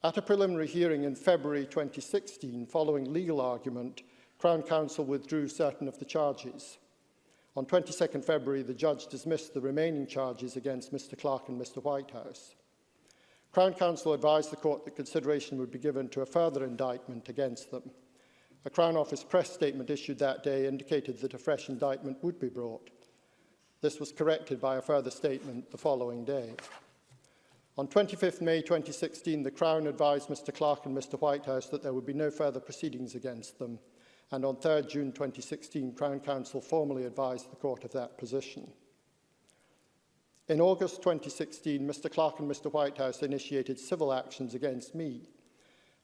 At a preliminary hearing in February 2016, following legal argument, Crown Counsel withdrew certain of the charges. On 22 February, the judge dismissed the remaining charges against Mr Clark and Mr Whitehouse. Crown Counsel advised the court that consideration would be given to a further indictment against them. A Crown Office press statement issued that day indicated that a fresh indictment would be brought. This was corrected by a further statement the following day. On 25 May 2016, the Crown advised Mr Clark and Mr Whitehouse that there would be no further proceedings against them, and on 3 June 2016, Crown Counsel formally advised the court of that position. In August 2016, Mr Clark and Mr Whitehouse initiated civil actions against me.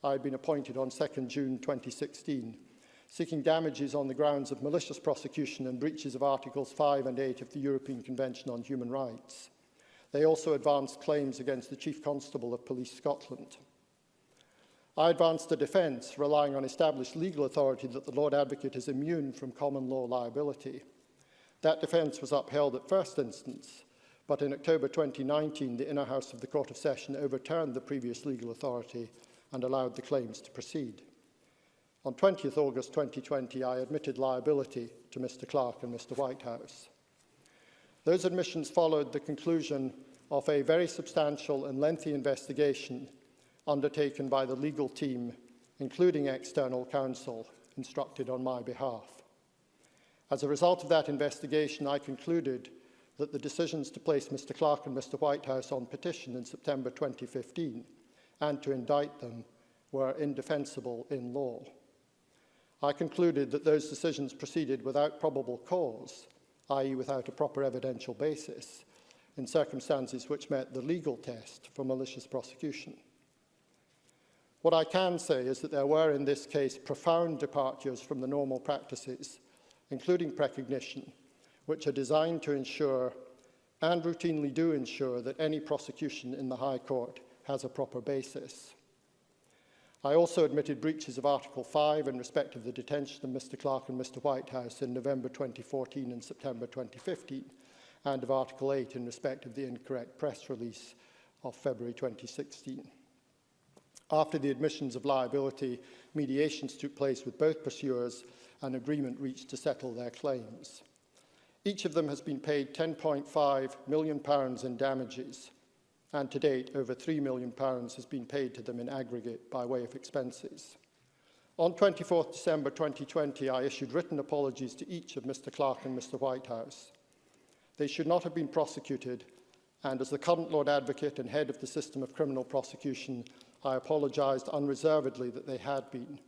I had been appointed on 2 June 2016, seeking damages on the grounds of malicious prosecution and breaches of Articles 5 and 8 of the European Convention on Human Rights. They also advanced claims against the Chief Constable of Police Scotland. I advanced a defence relying on established legal authority that the Lord Advocate is immune from common law liability. That defence was upheld at first instance, but in October 2019, the Inner House of the Court of Session overturned the previous legal authority and allowed the claims to proceed. On 20 August 2020, I admitted liability to Mr Clark and Mr Whitehouse. Those admissions followed the conclusion of a very substantial and lengthy investigation undertaken by the legal team, including external counsel, instructed on my behalf. As a result of that investigation, I concluded that the decisions to place Mr Clark and Mr Whitehouse on petition in September 2015 and to indict them were indefensible in law. I concluded that those decisions proceeded without probable cause, i.e. without a proper evidential basis, in circumstances which met the legal test for malicious prosecution. What I can say is that there were, in this case, profound departures from the normal practices, including precognition, which are designed to ensure, and routinely do ensure, that any prosecution in the High Court has a proper basis. I also admitted breaches of Article 5 in respect of the detention of Mr Clark and Mr Whitehouse in November 2014 and September 2015, and of Article 8 in respect of the incorrect press release of February 2016. After the admissions of liability, mediations took place with both pursuers and agreement reached to settle their claims. Each of them has been paid £10.5 million in damages, and to date, over £3 million has been paid to them in aggregate by way of expenses. On 24 December 2020, I issued written apologies to each of Mr Clark and Mr Whitehouse. They should not have been prosecuted, and as the current Lord Advocate and head of the system of criminal prosecution, I apologised unreservedly that they had been.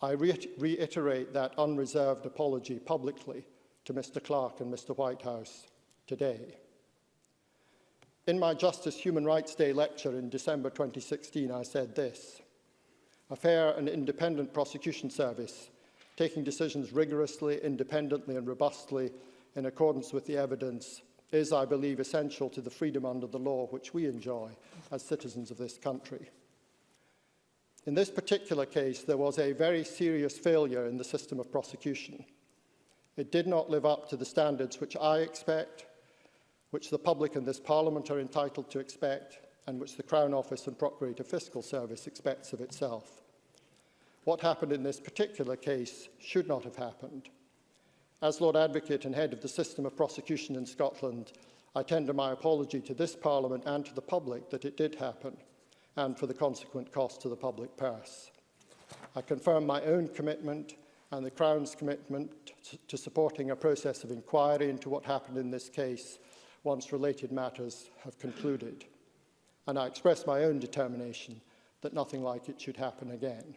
I reiterate that unreserved apology publicly to Mr Clark and Mr Whitehouse today. In my Justice Human Rights Day lecture in December 2016, I said this: a fair and independent prosecution service, taking decisions rigorously, independently and robustly in accordance with the evidence, is, I believe, essential to the freedom under the law which we enjoy as citizens of this country. In this particular case, there was a very serious failure in the system of prosecution. It did not live up to the standards which I expect, which the public and this Parliament are entitled to expect, and which the Crown Office and Procurator Fiscal Service expects of itself. What happened in this particular case should not have happened. As Lord Advocate and head of the system of prosecution in Scotland, I tender my apology to this Parliament and to the public that it did happen, and for the consequent cost to the public purse. I confirm my own commitment and the Crown's commitment to supporting a process of inquiry into what happened in this case once related matters have concluded. And I express my own determination that nothing like it should happen again.